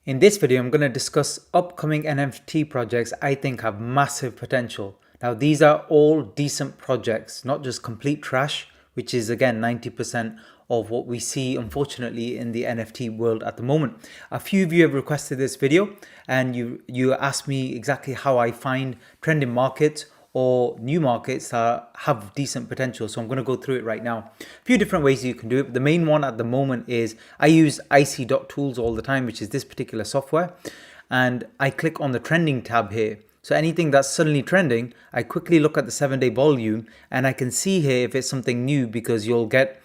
In this video, I'm going to discuss upcoming NFT projects I think have massive potential. Now, these are all decent projects, not just complete trash, which is again 90% of what we see, unfortunately, in the NFT world at the moment. A few of you have requested this video and you asked me exactly how I find trending markets or new markets that have decent potential. So I'm going to go through it right now. A few different ways you can do it. The main one at the moment is I use icy.tools all the time, which is this particular software. And I click on the trending tab here. So anything that's suddenly trending, I quickly look at the 7-day volume and I can see here if it's something new, because you'll get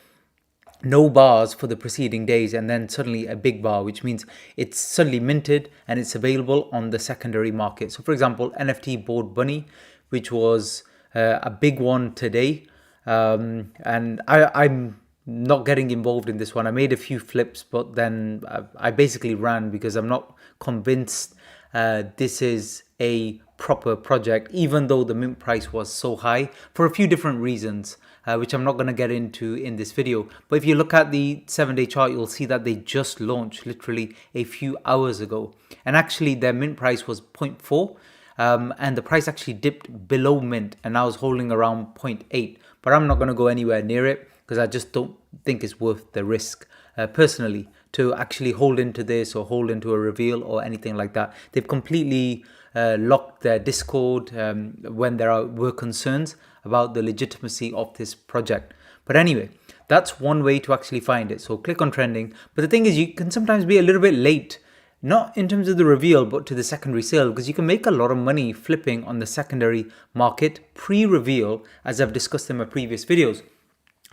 no bars for the preceding days and then suddenly a big bar, which means it's suddenly minted and it's available on the secondary market. So for example, NFT Bored Bunny, which was a big one today, and I'm not getting involved in this one. I made a few flips, but then I basically ran because I'm not convinced this is a proper project, even though the mint price was so high for a few different reasons, which I'm not going to get into in this video. But if you look at the 7-day chart, you'll see that they just launched literally a few hours ago. And actually their mint price was 0.4. And the price actually dipped below mint and I was holding around 0.8, but I'm not going to go anywhere near it because I just don't think it's worth the risk personally to actually hold into this or hold into a reveal or anything like that. They've completely locked their Discord when were concerns about the legitimacy of this project. But anyway, that's one way to actually find it. So click on trending. But the thing is, you can sometimes be a little bit late, not in terms of the reveal, but to the secondary sale, because you can make a lot of money flipping on the secondary market pre-reveal, as I've discussed in my previous videos.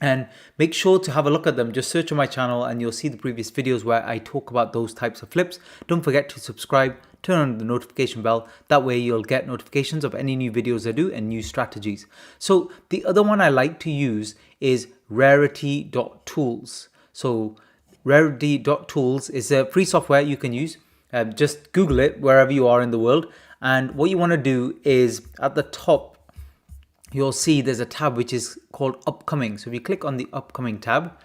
And make sure to have a look at them. Just search on my channel and you'll see the previous videos where I talk about those types of flips. Don't forget to subscribe, turn on the notification bell. That way you'll get notifications of any new videos I do and new strategies. So the other one I like to use is rarity.tools. So rarity.tools is a free software you can use. Just Google it wherever you are in the world. And what you want to do is at the top, you'll see there's a tab which is called upcoming. So if you click on the upcoming tab,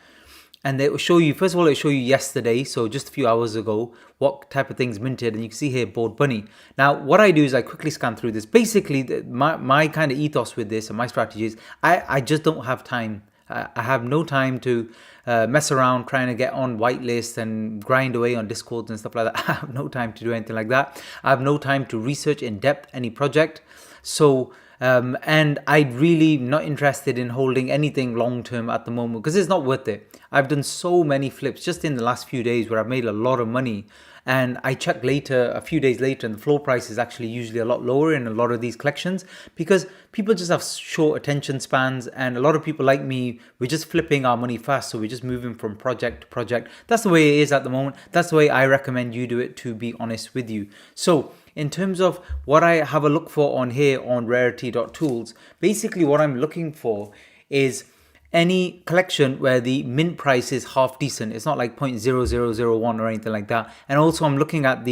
and they will show you, first of all, it'll show you yesterday, so just a few hours ago, what type of things minted. And you can see here, Bored Bunny. Now, what I do is I quickly scan through this. Basically, my kind of ethos with this and my strategy is I just don't have time. I have no time to mess around trying to get on whitelists and grind away on Discords and stuff like that. I have no time to do anything like that. I have no time to research in depth any project. So, and I'm really not interested in holding anything long term at the moment because it's not worth it. I've done so many flips just in the last few days where I've made a lot of money. And I checked later, a few days later, and the floor price is actually usually a lot lower in a lot of these collections because people just have short attention spans. And a lot of people like me, we're just flipping our money fast. So we're just moving from project to project. That's the way it is at the moment. That's the way I recommend you do it, to be honest with you. So in terms of what I have a look for on here on rarity.tools, basically what I'm looking for is any collection where the mint price is half decent. It's not like 0.0001 or anything like that. And also I'm looking at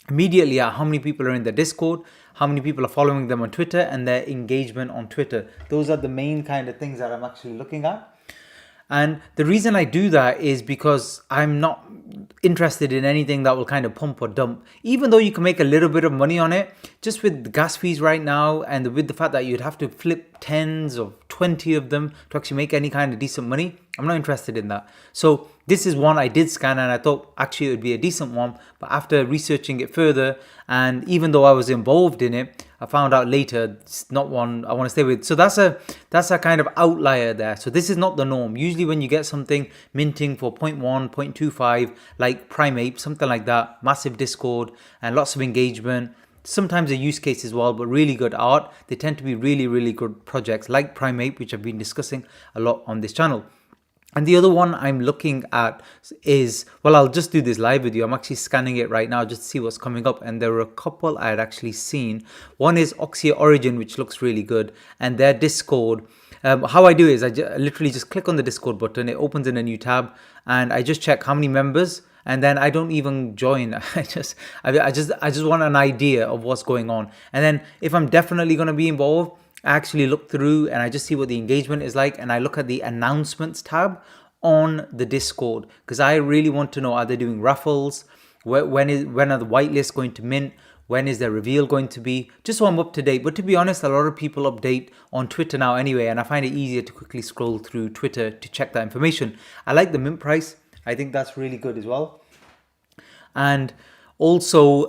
immediately at how many people are in the Discord, how many people are following them on Twitter, and their engagement on Twitter. Those are the main kind of things that I'm actually looking at. And the reason I do that is because I'm not interested in anything that will kind of pump or dump, even though you can make a little bit of money on it. Just with the gas fees right now and with the fact that you'd have to flip tens of 20 of them to actually make any kind of decent money, I'm not interested in that. So this is one I did scan and I thought actually it would be a decent one. But after researching it further, and even though I was involved in it, I found out later it's not one I want to stay with. So that's a kind of outlier there. So this is not the norm. Usually when you get something minting for 0.1, 0.25, like Primate, something like that, massive Discord and lots of engagement, sometimes a use case as well, but really good art, they tend to be really, really good projects like Primate, which I've been discussing a lot on this channel. And the other one I'm looking at is, well, I'll just do this live with you. I'm actually scanning it right now just to see what's coming up. And there were a couple I had actually seen. One is Oxia Origin, which looks really good. And their Discord, how I do is I literally just click on the Discord button. It opens in a new tab. And I just check how many members. And then I don't even join. I just want an idea of what's going on. And then if I'm definitely going to be involved, I actually look through and I just see what the engagement is like, and I look at the announcements tab on the Discord because I really want to know, are they doing raffles? when are the whitelists going to mint? When is their reveal going to be? Just so I'm up to date. But to be honest, a lot of people update on Twitter now anyway, and I find it easier to quickly scroll through Twitter to check that information. I like the mint price. I think that's really good as well. And also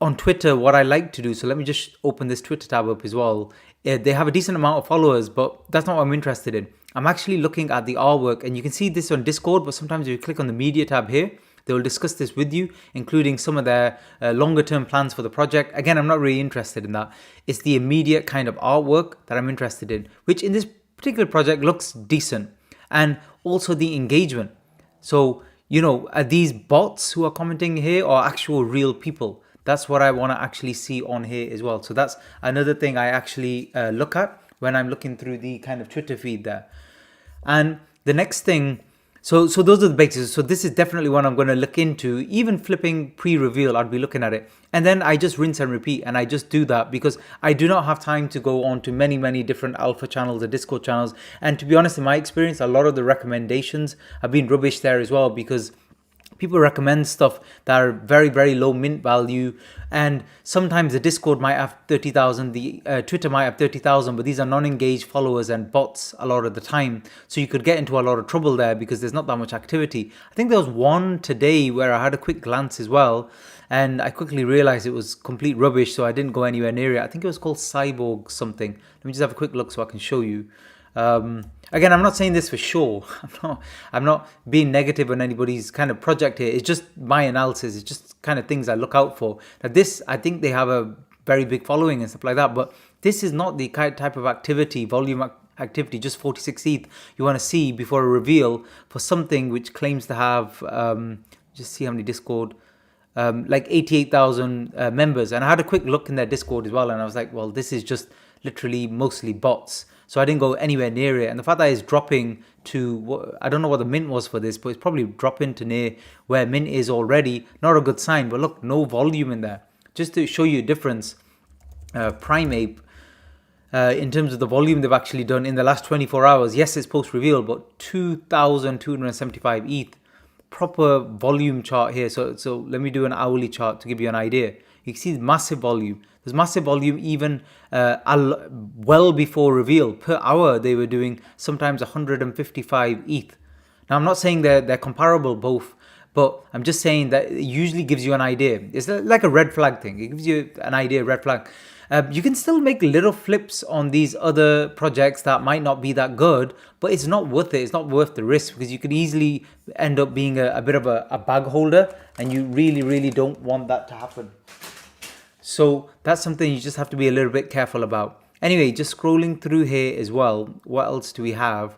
on Twitter, what I like to do, so let me just open this Twitter tab up as well. They have a decent amount of followers, but that's not what I'm interested in. I'm actually looking at the artwork, and you can see this on Discord, but sometimes if you click on the media tab here, they will discuss this with you, including some of their longer term plans for the project. Again, I'm not really interested in that. It's the immediate kind of artwork that I'm interested in, which in this particular project looks decent. And also the engagement. So, are these bots who are commenting here or actual real people? That's what I want to actually see on here as well. So that's another thing I actually look at when I'm looking through the kind of Twitter feed there. And the next thing, so those are the basics. So this is definitely one I'm going to look into. Even flipping pre-reveal, I'd be looking at it. And then I just rinse and repeat, and I just do that because I do not have time to go on to many different alpha channels or Discord channels. And to be honest, in my experience, a lot of the recommendations have been rubbish there as well, because people recommend stuff that are very low mint value, and sometimes the Discord might have 30,000, the Twitter might have 30,000, but these are non-engaged followers and bots a lot of the time. So you could get into a lot of trouble there because there's not that much activity. I think there was one today where I had a quick glance as well, and I quickly realized it was complete rubbish, so I didn't go anywhere near it. I think it was called Cyborg something. Let me just have a quick look so I can show you. Again, I'm not saying this for sure. I'm not being negative on anybody's kind of project here. It's just my analysis. It's just kind of things I look out for. Now this, I think they have a very big following and stuff like that, but this is not the kind type of activity, volume activity, just 46 ETH you want to see before a reveal for something which claims to have, just see how many Discord, like 88,000 members. And I had a quick look in their Discord as well, and I was like, well, this is just literally mostly bots. So I didn't go anywhere near it. And the fact that it's dropping to, I don't know what the mint was for this, but it's probably dropping to near where mint is already. Not a good sign, but look, no volume in there. Just to show you a difference, Primeape, in terms of the volume they've actually done in the last 24 hours. Yes, it's post-reveal, but 2,275 ETH. Proper volume chart here. So let me do an hourly chart to give you an idea. You can see massive volume. There's massive volume even well before reveal. Per hour, they were doing sometimes 155 ETH. Now, I'm not saying they're comparable both, but I'm just saying that it usually gives you an idea. It's like a red flag thing. It gives you an idea, red flag. You can still make little flips on these other projects that might not be that good, but it's not worth it. It's not worth the risk because you could easily end up being a bit of a bag holder, and you really don't want that to happen. So that's something you just have to be a little bit careful about. Anyway, just scrolling through here as well. What else do we have?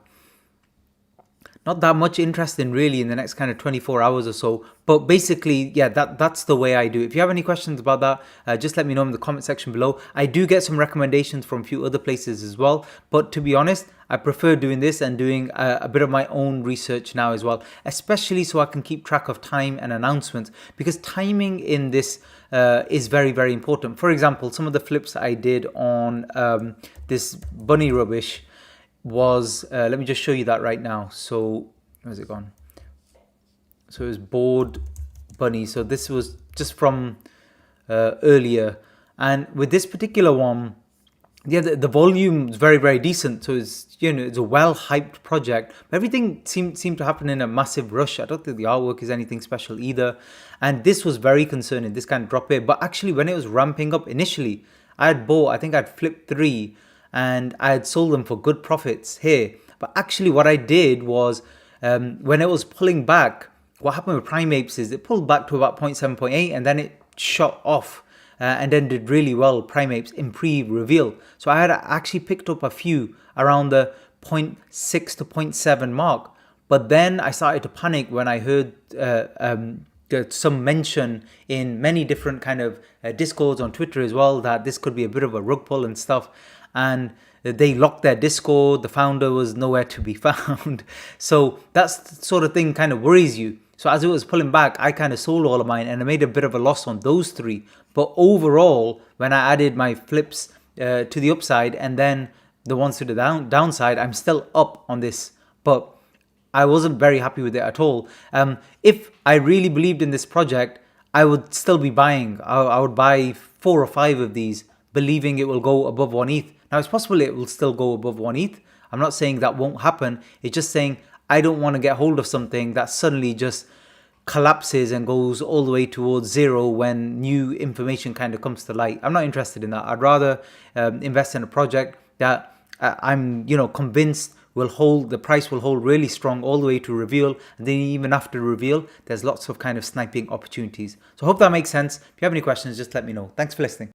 Not that much interesting really in the next kind of 24 hours or so. But basically, yeah, that's the way I do. If you have any questions about that, just let me know in the comment section below. I do get some recommendations from a few other places as well. But to be honest, I prefer doing this and doing a bit of my own research now as well, especially so I can keep track of time and announcements, because timing in this is very important. For example, some of the flips I did on this bunny rubbish was, let me just show you that right now. So where's it gone? So it was bored bunny. So this was just from earlier, and with this particular one, yeah, the volume is very decent. So it's, it's a well hyped project. But everything seemed to happen in a massive rush. I don't think the artwork is anything special either, and this was very concerning, this kind of drop here. But actually, when it was ramping up initially, I think I'd flipped 3 and I had sold them for good profits here. But actually what I did was, when it was pulling back, what happened with Primeapes is it pulled back to about 0.7, 0.8, and then it shot off and then did really well, Primeapes, in pre-reveal. So I had actually picked up a few around the 0.6 to 0.7 mark. But then I started to panic when I heard some mention in many different kind of Discords on Twitter as well that this could be a bit of a rug pull and stuff. And they locked their Discord. The founder was nowhere to be found. So that's the sort of thing kind of worries you. So as it was pulling back, I kind of sold all of mine and I made a bit of a loss on those 3. But overall, when I added my flips to the upside and then the ones to the downside, I'm still up on this. But I wasn't very happy with it at all. If I really believed in this project, I would still be buying. I would buy 4 or 5 of these, believing it will go above 1 ETH. Now, it's possible it will still go above 1 ETH. I'm not saying that won't happen. It's just saying I don't want to get hold of something that suddenly just collapses and goes all the way towards zero when new information kind of comes to light. I'm not interested in that. I'd rather invest in a project that I'm convinced will hold, the price will hold really strong all the way to reveal, and then even after reveal there's lots of kind of sniping opportunities. So I hope that makes sense. If you have any questions, just let me know. Thanks for listening.